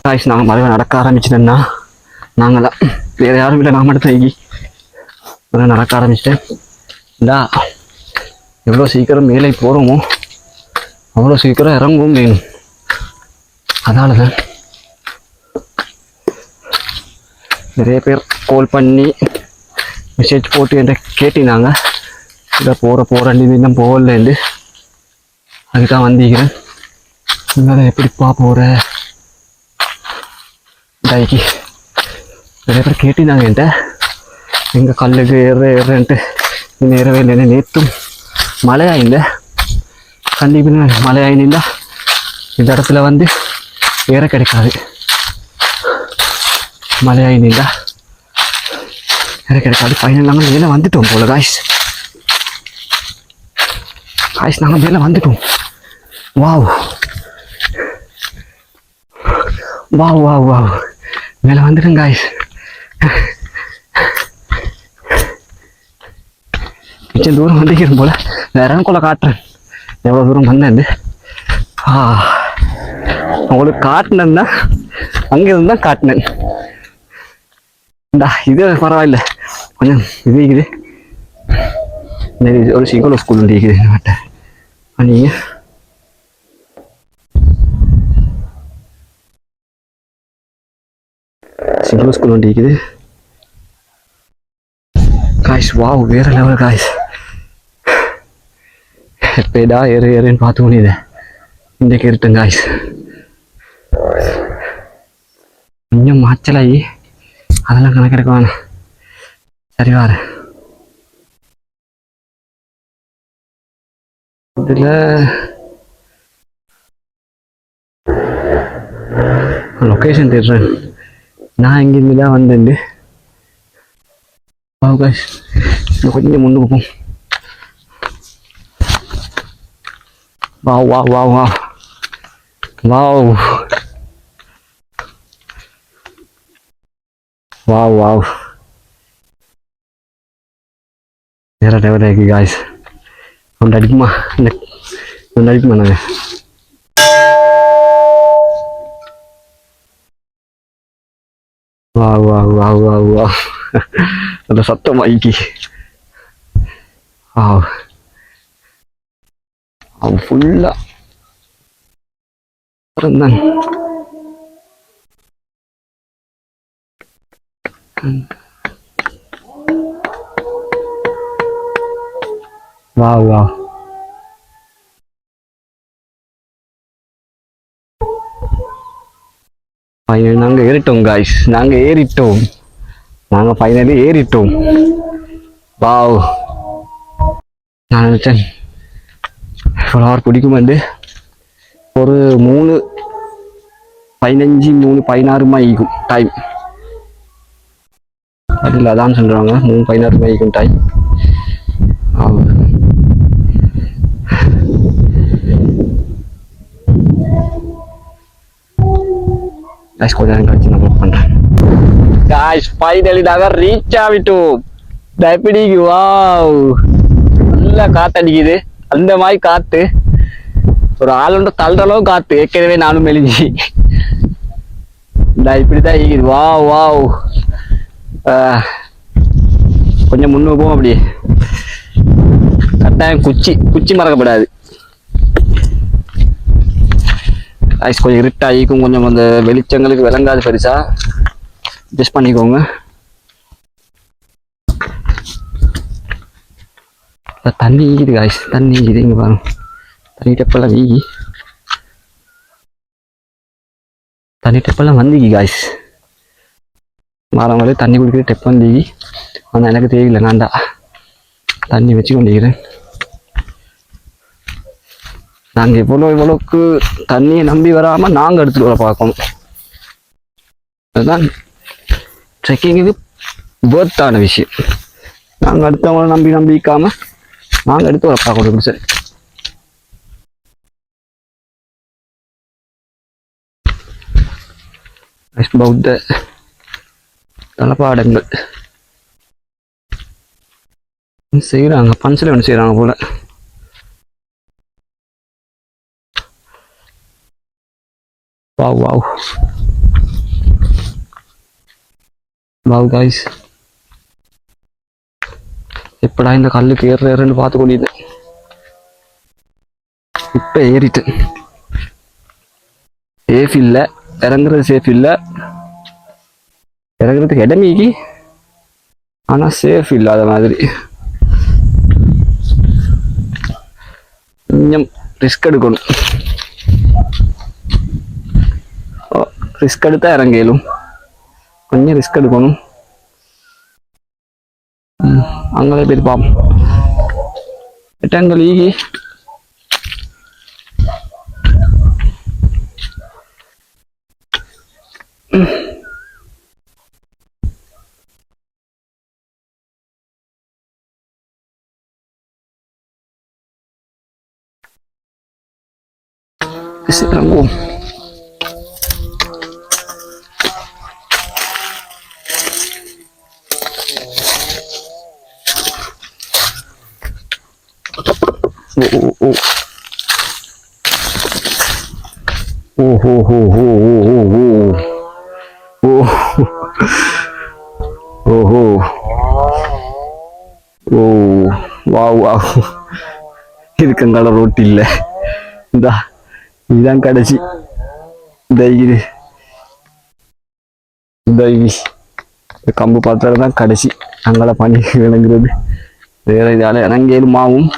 Guys நாங்கள் மறுபடியும் நடக்க ஆரம்பிச்சிட்டேன்னா நாங்களாம் வேறு யாரும் இல்லை, நான் மட்டும் தங்கி நடக்க ஆரம்பிச்சிட்டேன். இந்தா எவ்வளோ சீக்கிரம் மேலே போகிறோமோ அவ்வளோ சீக்கிரம் இறங்கவும் வேணும். அதனால தான் நிறைய பேர் கால் பண்ணி மெசேஜ் போட்டு என்கிட்ட கேட்டினாங்க, இதை போகிற இன்னும் போகலேண்டு. அதுதான் வந்திக்கிறேன். இதனால் எப்படிப்பா போகிற டைக்கு நிறைய பேர் கேட்டிருந்தாங்க என்கிட்ட, எங்கள் கல்லுக்கு ஏறுன்ட்டு. நேரவே இல்லை. நேற்றும் மழையாயில்ல, கண்டிப்பாக மழையாயினில்ல. இந்த இடத்துல வந்து ஏற கிடைக்காது. மழையாயினில்ல ஏற கிடைக்காது. ஃபைனல் நாங்கள் மேலே வந்துட்டோம் போல காய்ஸ். நாங்கள் மேலே வந்துட்டோம். வாவ் வாவ் வாவ் வாவ் மேலே வந்துட்டேன் காய்ஸ். மிச்சம் தூரம் வந்துக்கிறேன் போல. வேற கொள்ள காட்டுறேன் எவ்வளோ தூரம் வந்தேன். உங்களுக்கு காட்டினேன்னா அங்கே இருந்து தான் காட்டினேன். இந்தா இது பரவாயில்ல, கொஞ்சம் இது இருக்குது. ஒரு சிங்கள ஸ்கூல் இருக்குது மாட்டேன். நீங்கள் சிங்கள ஸ்கூல் வண்டி இருக்குது காய்ஸ். வாவ் வேற லெவல் காய்ஸ். எப்படா ஏறுன்னு பார்த்து முடியுது. இன்றைக்கு இருட்டேன் காய்ஸ். கொஞ்சம் மாச்சலாகி அதெல்லாம் கணக்கெடுக்க வேணாம். சரி வார இதில் லொக்கேஷன் தேடுறேன். நான் இங்கிருந்து தான் வந்தேன். காய்ஸ் கொஞ்சம் முன்னுக்கு போம். Wow wow wow wow wow wow wow வேற லெவல் இருக்கு காய்ஸ். ஒன்று அடிக்குமா நாங்கள். Wow wow wow wow wow அந்த சத்தம் ஐக்கி. வாவ் அவன் ஃபுல்லாக இருந்தாங்க. வாவ் வாவ் நாங்கள் ஏறிட்டோம் காய்ஸ். நாங்கள் ஃபைனலி ஏறிட்டோம். வாவ் நான் நினச்சேன் இவ்வளோ ஹவர் பிடிக்கும் வந்து ஒரு 3:15 3:16 மைக்கும் டைம். அதில் அதான் சொல்கிறாங்க 3:16 மைக்கும் டைம். गाइस கொஞ்ச நேரம் கழிச்சு நான் ப்ளோக் பண்றேன். गाइस ஃபைனலி நாங்க ரீச் ஆவிட்டோம். டெபிடிக்கு வாவ் நல்ல காத்து அடிக்குது. அந்த மாதிரி காத்து ஒரு ஆளுண்ட தள்ளுற அளவு காத்து. ஏற்கனவே நானும் மெலிஞ்சி இப்படிதான் இருக்குது. வாவ் வாவ் கொஞ்சம் முன்னுக்கு போவோம். அப்படியே கட்டாயம் குச்சி மறக்கப்படாது. ஐஸ் கொஞ்சம் இருட்டாகிக்கும். கொஞ்சம் அந்த வெளிச்சங்களுக்கு விளங்காது பெருசா. அட்ஜஸ்ட் பண்ணிக்கோங்க. தண்ணி ஈக்குது காய்ஸ். தண்ணி ஈக்குது. இங்கே பாருங்க தண்ணி டெப்பெல்லாம் வீங்கி தண்ணி டெப்பெல்லாம் வந்தீங்க காய்ஸ். வரவங்களே தண்ணி குடிக்கிற டெப் வந்தீங்க. ஆனால் எனக்கு தெரியல. நான் தான் தண்ணி வச்சு கொண்டிருக்கிறேன். நாங்கள் இவ்வளோக்கு தண்ணியை நம்பி வராமல் நாங்கள் எடுத்துகிட்டு வர பார்க்கணும். அதுதான் ட்ரெக்கிங்குக்கு பேர்த்தான விஷயம். நாங்கள் அடுத்தவங்களை நம்பிக்காமல் நாங்கள் எடுத்து வர பார்க்கணும். சரி பௌத்த தளபாடங்கள் செய்கிறாங்க. பன்சில் ஒன்று செய்கிறாங்க போல. வாவ் வாவ் வாவ் காய்ஸ், எப்படா இந்த கல்லுக்கு ஏறுன்னு பார்த்து கொண்டிருந்தேன். இப்ப ஏறிட்டேன். சேஃப் இல்ல, இறங்குறது சேஃப் இல்ல, இறங்குறதுக்கு இடமீகி ஆனா சேஃப் இல்லாத மாதிரி. கொஞ்சம் ரிஸ்க் எடுக்கணும். ரிஸ்க் எடுத்தா இறங்கலும், கொஞ்சம் ரிஸ்க் எடுக்கணும். அங்கே போய் பார்ப்போம். எட்டங்கள் ஈகி இறங்குவோம். இருக்கங்கால ரோட்டு இல்ல, இந்தா இதுதான் கடைசி. இந்த கம்பு பாத்திரம் தான் கடைசி. அங்கே பண்ணி விளங்குறது வேற இதால இறங்கேலுமாவும்.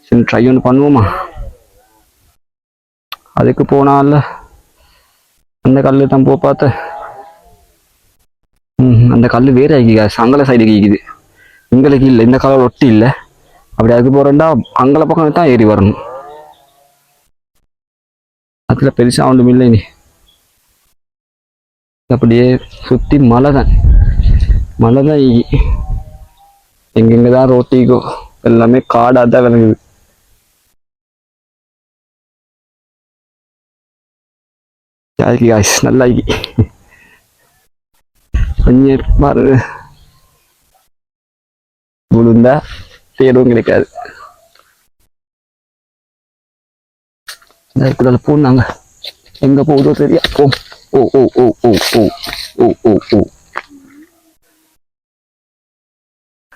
சரி ட்ரை ஒன்று பண்ணுவோமா? அதுக்கு போனால அந்த கல்லு தான் போ பார்த்த. அந்த கல்லு வேற ஆகிக்கா, அங்கல சைடு கேக்குது, எங்களுக்கு இல்லை. இந்த கலர் ஒட்டி இல்லை. அப்படி அதுக்கு போறேன்டா அங்கல பக்கம் தான் ஏறி வரணும். அதுல பெருசா ஒன்றும் இல்லை. நீ அப்படியே சுத்தி மலை தான் எங்கெங்கதான் ரோட்டிக்கோ எல்லாமே காடா தான் விளங்குது. நல்லா கொஞ்சம் பாரு, விழுந்தா தேடும் கிடைக்காது. போனாங்க எங்க போகுதோ சரியா.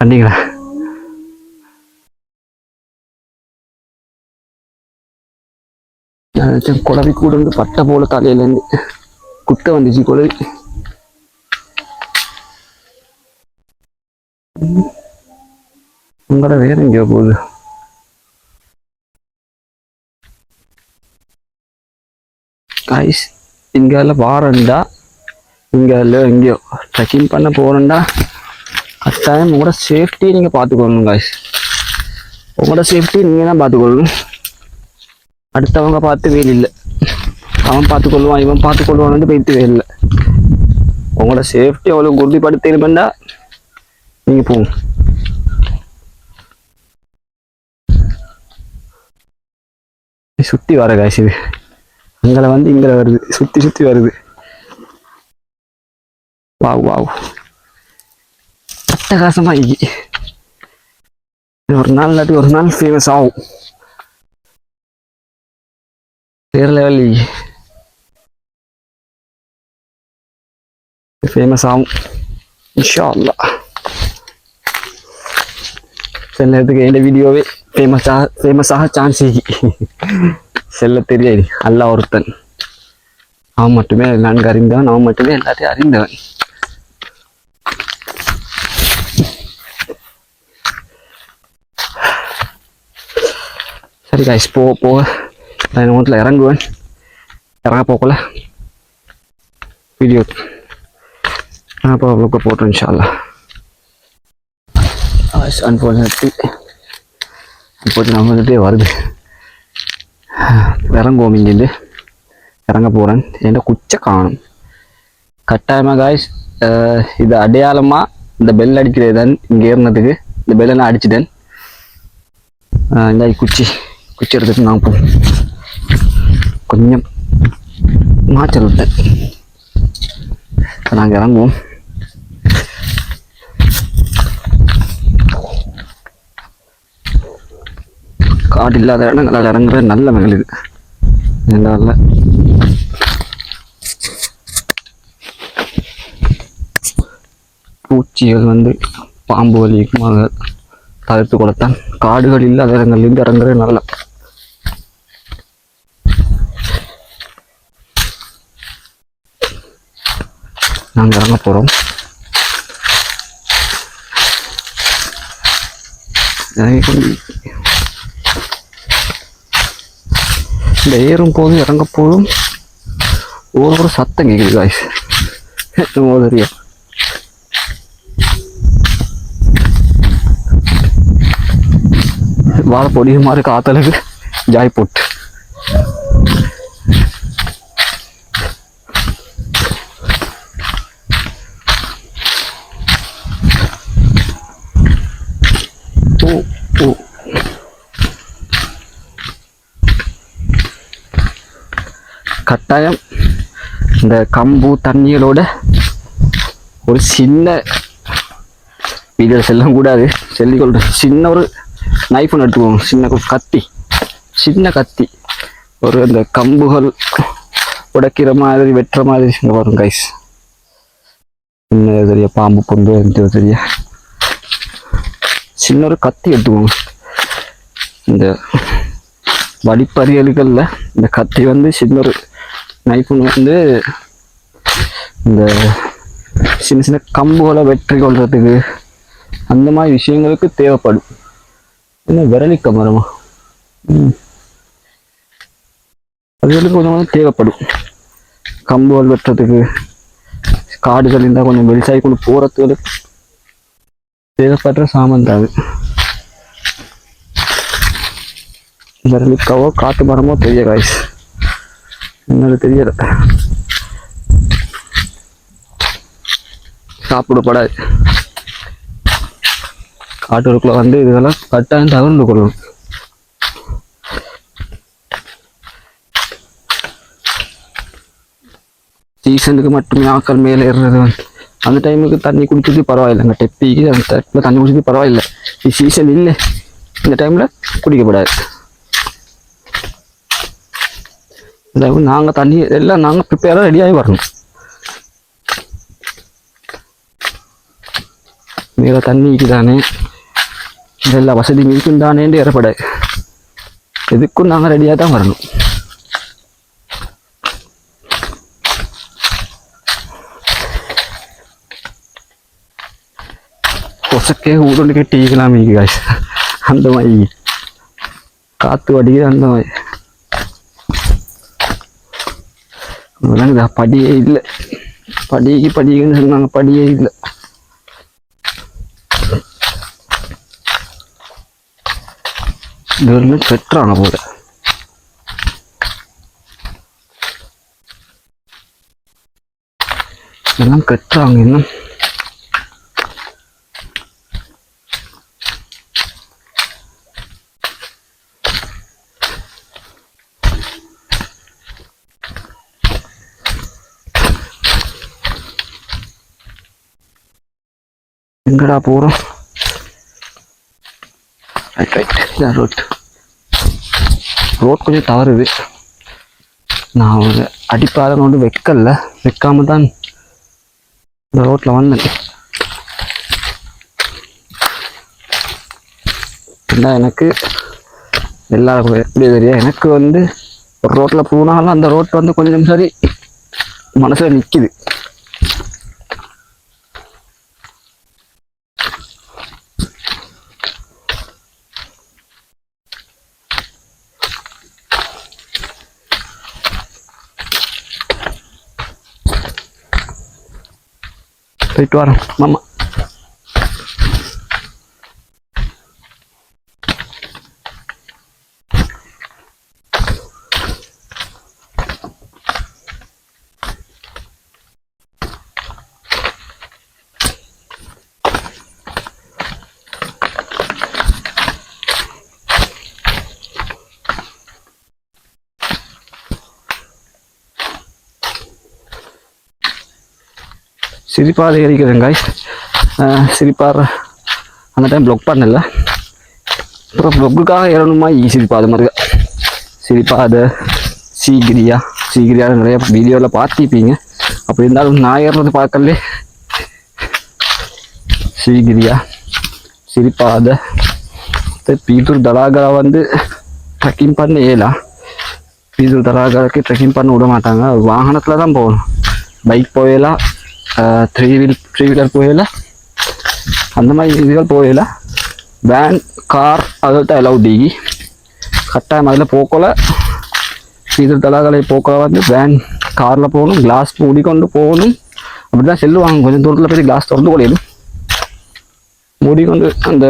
கண்டிங்களா குழவி கூட இருந்து பட்டை போல தலையில இருந்து குத்த வந்துச்சு குழவி. உங்களோட வேற எங்கேயோ போகுது. காய்ஸ், இங்கால வாரண்டா, இங்கால எங்கேயோ ட்ரெக்கிங் பண்ண போறேன்டா, கட்டாயம் உங்களோட சேஃப்டியை நீங்க பார்த்துக்கொள்ளணும் காய்ஸ். உங்களோட சேஃப்டி நீங்க தான் பார்த்துக்கொள்ளணும். அடுத்தவங்க பார்த்து வேலை இல்லை. அவன் பார்த்துக்கொள்வான், இவன் பார்த்துக்கொள்வான்னு போயிட்டு வேலை இல்லை. உங்களோட சேஃப்டி அவ்வளோ உறுதிப்படுத்தா நீங்க போங்க. சுத்தி வர காய்ஸ், இது அங்கே வந்து இங்கே வருது, சுத்தி சுத்தி வருது. வாவ் அட்டகாசமா ஒரு நாள் இல்லாட்டி ஒரு நாள் ஃபேமஸ் ஆகும். வேற லெவல் ஃபேமஸ் ஆகும் இன்ஷா அல்லாஹ். சில நேரத்துக்கு எந்த வீடியோவே ஃபேமஸாக சான்ஸ் செல்ல தெரியாது. அல்லாஹ் ஒருத்தன், அவன் மட்டுமே நன்கு அறிந்தவன், அவன் மட்டுமே எல்லாத்தையும் அறிந்தவன். சரி காய்ஸ், போக நான் இறங்குவேன். இறங்க போகல வீடியோ அப்போ அவ்வளோக்கு போட்டோம் இன்ஷா அல்லாஹ். அன்ஃபார்ச்சுனேட்லி நம்ம வந்துட்டே வருது. இறங்குவோம், இங்கேருந்து இறங்க போகிறேன். என்கிட்ட குச்சை காணும் கட்டாயமாக காய்ஸ். இது அடையாளமாக இந்த பெல் அடிக்கிறது தான். இங்கே ஏறினதுக்கு இந்த பெல்லை நான் அடிச்சிட்டேன். இந்த குச்சி எடுத்துட்டு நான் கொஞ்சம் மாச்சல் விட்டேன். நாங்கள் இறங்குவோம். காடு இல்லாத இடங்கள் இறங்குறது நல்ல மகளுது. பூச்சிகள் வந்து பாம்பு வலிக்குமாக தவிர்த்து கொடுத்தான். காடுகள் இல்லாத இடங்கள்லேருந்து இறங்குறது நல்லா. நாங்கள் இறங்க போகிறோம். இந்த ஏறும் போதும் இறங்க போதும் ஒரு சத்தம் கேட்குது காய்ஸ். தெரியும் வாழை பொடிய மாதிரி காத்தலுக்கு ஜாய் போட்டு கட்டாயம் இந்த கம்பு தண்ணிகளோட ஒரு சின்ன வீடியோ செல்லம் கூடாது. செல்லிக்கொள்ள சின்ன ஒரு நைஃப் ஒன்று எடுத்துக்குவோம். சின்ன கத்தி, சின்ன கத்தி, ஒரு அந்த கம்புகள் உடைக்கிற மாதிரி வெட்டுற மாதிரி இங்கே வரும் கைஸ். சின்ன தெரிய பாம்பு கொண்டு தெரிய சின்ன ஒரு கத்தி எடுத்துக்குவோம். இந்த வடிப்பறியல்களில் இந்த கத்தி வந்து சின்ன ஒரு நைஃப் வந்து இந்த சின்ன சின்ன கம்புகளை வெற்றி கொள்றதுக்கு அந்த மாதிரி விஷயங்களுக்கு தேவைப்படும். இன்னும் விரலிக்க மரமா அதுகளுக்கு கொஞ்சம் தேவைப்படும். கம்புகள் வெட்டுறதுக்கு காடுகள் இருந்தால் கொஞ்சம் வெளிசாய் கொண்டு போகிறதுக்கு தேவைப்படுற சாமான் தான். விரலிக்காவோ காட்டு மரமோ தெரிய காய்ஸ் என்னது தெரியல. சாப்பிடப்படாது. காட்டுக்குள்ள வந்து இதெல்லாம் கட்டாயம் தகர்ந்து கொள்ளணும். சீசனுக்கு மட்டுமே ஆக்கள் மேலே ஏறுறது வந்து அந்த டைமுக்கு தண்ணி குடிச்சது பரவாயில்லைங்க. டெப்பிக்கு அந்த டைம்ல தண்ணி குடிச்சது பரவாயில்லை. இது சீசன் இல்லை, இந்த டைம்ல குடிக்கப்படாது. நாங்கள் தண்ணி எல்லாம் நாங்கள் ப்ரிப்பேராக ரெடியாகி வரணும். மேலே தண்ணிக்கு தானே எல்லா வசதி மீக்கும் தானேன்னு ஏறப்பட எதுக்கும் நாங்கள் ரெடியாக தான் வரணும். கொசக்கே ஊருண்டு டீக்கலாம் மீக்கு காய்ஸ். அந்த மாதிரி காற்று வடிக்குது. அந்த மாதிரி விளங்குதா? படியே இல்லை. படிக்குன்னு சொன்னாங்க, படியே இல்லை. இதெல்லாம் பெற்றாங்க போல. இதெல்லாம் கட்டுறாங்க இன்னும். எங்கடா போறோம்? ரோட் கொஞ்சம் தவறுது. நான் ஒரு அடிப்பாதம் கொண்டு வைக்காம தான் இந்த ரோட்ல வந்தேன். எனக்கு எல்லாருக்கும் எப்படி தெரியும், எனக்கு வந்து ஒரு ரோட்ல போனாலும் அந்த ரோட் வந்து கொஞ்சம் சரி மனசுல நிக்குது. போயிட்டு வரோம் மாமா. சிரிப்பாக இருக்கிறேன் காய்ஸ். சிரிப்பாக அந்த டைம் ப்ளாக் பண்ணல. அப்புறம் ப்ளாக்குக்காக ஏறணுமா சிரிப்பாத மாதிரி சிரிப்பாத சீகிரியா நிறைய வீடியோவில் பார்த்துப்பீங்க. அப்படி இருந்தாலும் நான் ஏறுறது பார்க்கலே சிவிகிரியா சிரிப்பாத பீத்தூர் தலாகரா வந்து ட்ரெக்கிங் பண்ண ஏலாம். பீத்தூர் தலாகராக்கு ட்ரெக்கிங் பண்ண விட மாட்டாங்க. வாகனத்தில் தான் போகணும். பைக் போயலாம், த்ரீ வீலர் போயலாம், அந்த மாதிரி இதுகள் போயலாம். வேன் கார் அதில் தான் எல்லாம் டிகி கட்டாயம் அதில் போக்கல. பீத்தூர் தலாகரை போக்கல வந்து வேன் காரில் போகணும், கிளாஸ் மூடிக்கொண்டு போகணும். அப்படி தான் செல்லுவாங்க. கொஞ்சம் தூரத்தில் போய் கிளாஸ் திறந்து கொள்ளையிடும், மூடிக்கொண்டு அந்த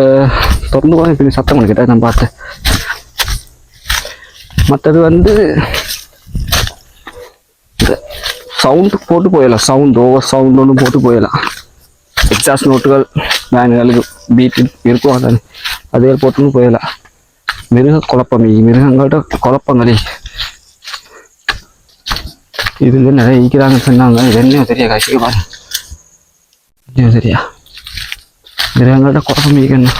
திறந்து போக இப்படி சத்தம் பண்ணிக்கிட்டேன் நான் பார்த்தேன். மற்றது வந்து இந்த சவுண்டு போட்டு போயிடலாம். சவுண்ட் ஓவர் சவுண்ட் ஒன்று போட்டு போயிடலாம். எக்ஸாஸ்ட் நோட்டுகள் வேனுகளுக்கு பீட்டு இருக்கும், அதே போட்டுன்னு போயிடலாம். மிருக குழப்பம், மிருகங்கள்ட்ட குழப்பங்களே இதுல நிறைய ஈக்கிறாங்கன்னு சொன்னாங்க. இது என்னையும் சரியா காய்ச்சிக்க பாரு, என்னையும் சரியா மிருகங்கள்ட்ட குழப்பம் ஈக்கணும்.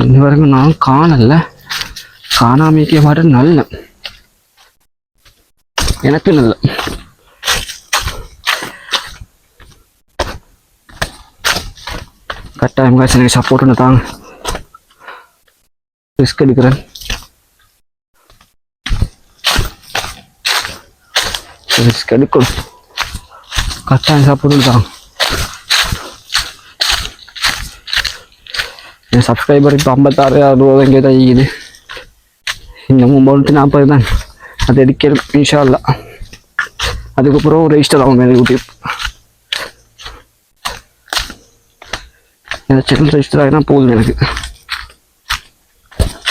இந்த வரைக்கும் நான் காணல, காணாமிக்க மாதிரி நல்ல எனக்கு நல்ல கட்டாயம் காய்ச்சி எனக்கு சப்போர்ட் ஒன்று தாங்க. ரிஸ்க் எடுக்கிறேன். ரிஸ்க் எடுக்கணும், கட்டாயம் சப்போர்ட் ஒன்று தாங்க. என் சப்ஸ்கிரைபர் இப்போ 56-60 எங்கே தான் ஈக்குது. இன்னமும் 340 தான். அது எடுக்கணும் இன்ஷா அல்லாஹ். அதுக்கப்புறம் ரெஜிஸ்டர் ஆகும் எனக்கு யூடியூப். இந்த சேனல் ரெஜிஸ்டர் ஆகினா போதும் எனக்கு.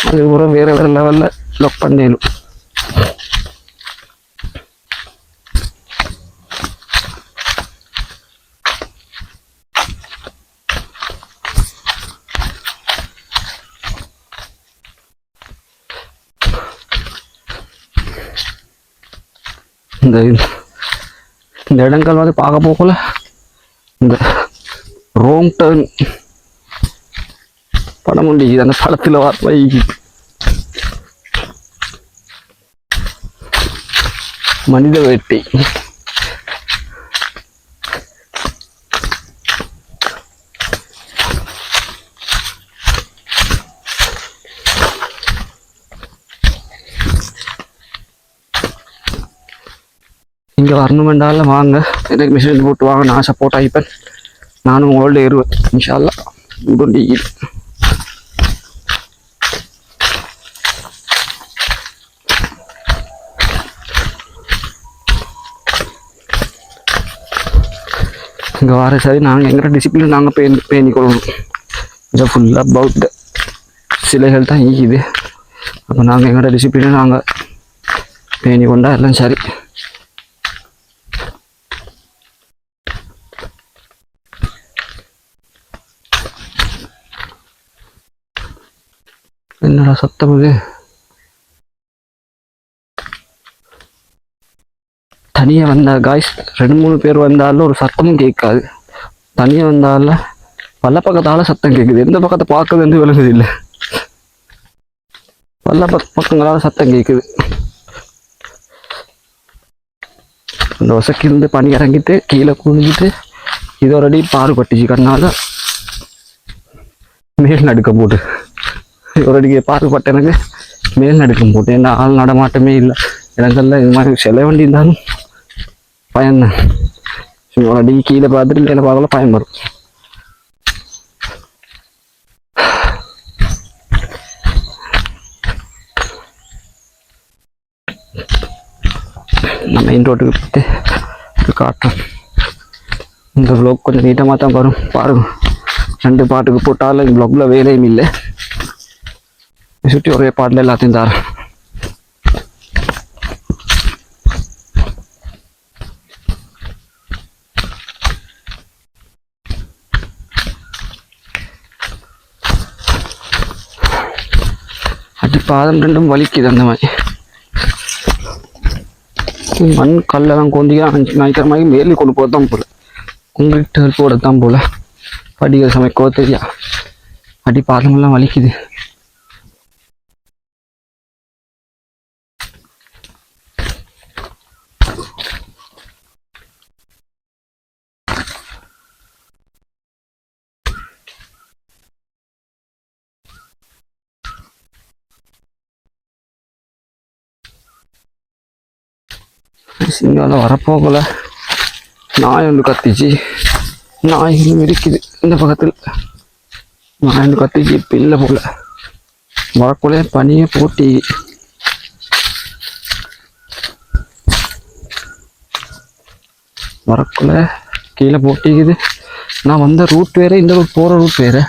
அதுக்கப்புறம் வேறு வேறு லெவலில் லாக் பண்ணிடணும். இந்த இடங்கள் வந்து பார்க்க போகல. இந்த ரோம் டர்ன் படம் உண்டு, அந்த படத்தில் வர மனித வேட்டை. இங்கே வரணுமென்றாலும் வாங்க, எனக்கு மிஷின் போட்டு வாங்க, நான் சப்போர்ட் ஆகிப்பேன். நானும் உங்களோட ஏறுவேன் இன்ஷா அல்லாஹ். உடுண்டி இங்கே வர சரி நாங்கள் எங்களோட டிசிப்ளின் நாங்கள் பேணிக்கொள்ளணும். இதை ஃபுல்லாக பௌத்த சிலைகள் தான் ஈக்குது. அப்போ நாங்கள் எங்களோட டிசிப்ளினை நாங்கள் பேணி கொண்டா எல்லாம் சரி. என்னடா சத்தம் இது? தனியாக வந்தா காய்ஸ் 2-3 பேர் வந்தாலும் ஒரு சத்தமும் கேட்காது. தனியாக வந்தால பல பக்கத்தால சத்தம் கேட்குது. எந்த பக்கத்தை பார்க்குதுன்னு விளங்குது இல்லை, பல பக்கங்களால சத்தம் கேட்குது. அந்த வசக்கிருந்து பனி இறங்கிட்டு கீழே குனிஞ்சிட்டு இதோரடி பாடுபட்டுச்சு. கண்ணால் மேல் நடுக்கம் போட்டு இதோரடிக்கு பாடுபட்ட எனக்கு மேல் நடுக்கம் போட்டு. என்ன ஆள் நடமாட்டமே இல்லை இடங்கள்ல. இது மாதிரி சில வண்டி இருந்தாலும் பயம்தான். அடி கீழே பார்த்துட்டு மேலே பார்க்கல பயம் வரும். நான் மெயின் ரோட்டுக்கு போட்டு காட்டுறோம். இந்த வ்ளாக் கொஞ்சம் நீட்டமாக தான் வரும் பாருங்க. 2 பாட்டுக்கு போட்டாலும் இந்த வ்ளாக்ல வேலையும் இல்லை. சுற்றி ஒரே பாட்டில் எல்லாத்தையும் தரேன். அடி பாதம் 2ம் வலிக்குது. அந்த மாதிரி மண் கல்லெல்லாம் கொந்திக்கலாம் 5 ஞாயிற்றுமாதிரி மேலே கொண்டு போக தான் போல, உங்களுக்கு போட தான் போல. படிக்கிற சமைக்கோ தெரியா, அடி பாதமெல்லாம் வலிக்குது. சிங்கால வரப்போகல நாய் ஒன்று கத்திச்சு. நாய் இருக்குது இந்த பக்கத்தில். நாய் ஒன்று கத்திச்சு பிள்ளை போல வரக்குள்ளே பனியை போட்டி. வரக்குள்ள கீழே போட்டிக்குது. நான் வந்த ரூட் வேறு, இந்த ரூட் போகிற ரூட் வேறு.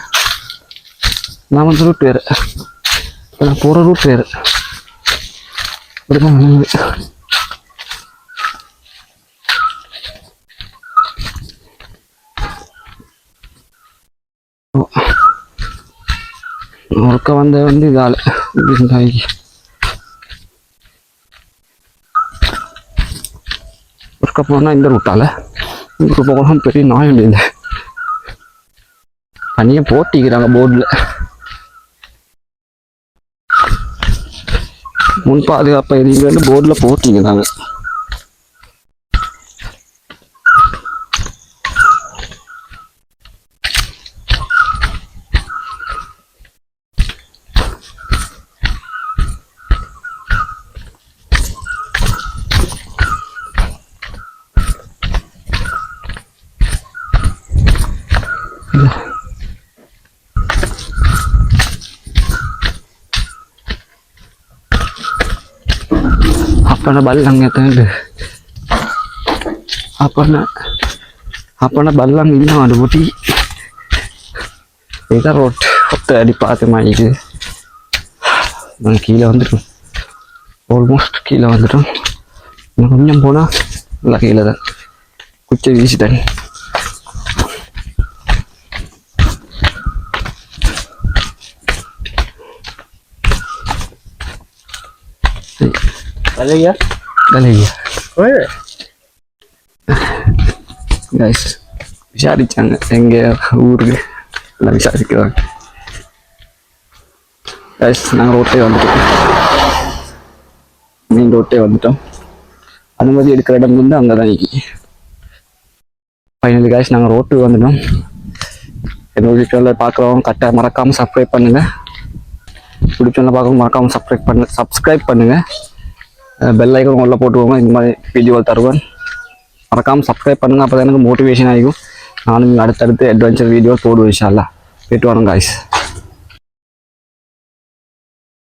நான் வந்த ரூட் வேறு, நான் போகிற ரூட் வேறு. இப்படிதான் ஒருக்க வந்து இதால் ஒருக்க போனால் இந்த ரூட்டால் இங்கே போகலாம். பெரிய நாய் உண்டு. இந்த பனியை போட்டிக்கிறாங்க போர்டில். முன் பாதுகாப்பு எரியுங்கன்னு போர்டில் போட்டிக்கிறாங்க. අපන බල්ලන් ඇතනට අපන බල්ලන් ඉන්නවාට පොටි ඒක රොට් ඔත්ත අඩි පාතමයික கீழே வந்துட்டோம். ஆல்மோஸ்ட் கீழே வந்துட்டோம். இன்னும் கொஞ்சம் போனால் நல்லா கீழே தான். குச்சை வீசிட்டேன். Galega? கைஸ் விசாரிச்சாங்க எங்க ஊருக்கு எல்லாம் விசாரிக்கிறாங்க. கைஸ் நாங்கள் ரோட்டே வந்துட்டோம். மெயின் ரோட்டே வந்துட்டோம். அனுமதி எடுக்கிற இடம் வந்து அங்கே தான் இன்னைக்கு. ஃபைனலி கைஸ் நாங்கள் ரோட்டுக்கு வந்துட்டோம். என்னோட வீட்டில் பார்க்குறவங்க கரெக்டாக மறக்காமல் சப்ஸ்கிரைப் பண்ணுங்கள். பிடிச்சவங்க பார்க்கவும் மறக்காமல் சப்ஸ்கிரைப் பண்ணுங்கள். பெல் ஐக்கன் உள்ள போட்டுக்கோங்க. இந்த மாதிரி வீடியோ தருவேன். மறக்காமல் சப்ஸ்கிரைப் பண்ணுங்கள். அப்போ தான் எனக்கு மோட்டிவேஷன் ஆகிக்கும். நானும் அடுத்தடுத்து அட்வென்ச்சர் வீடியோ போடுவேன். இன்ஷா அல்லாஹ். போயிட்டு வரோம் காய்ஸ்.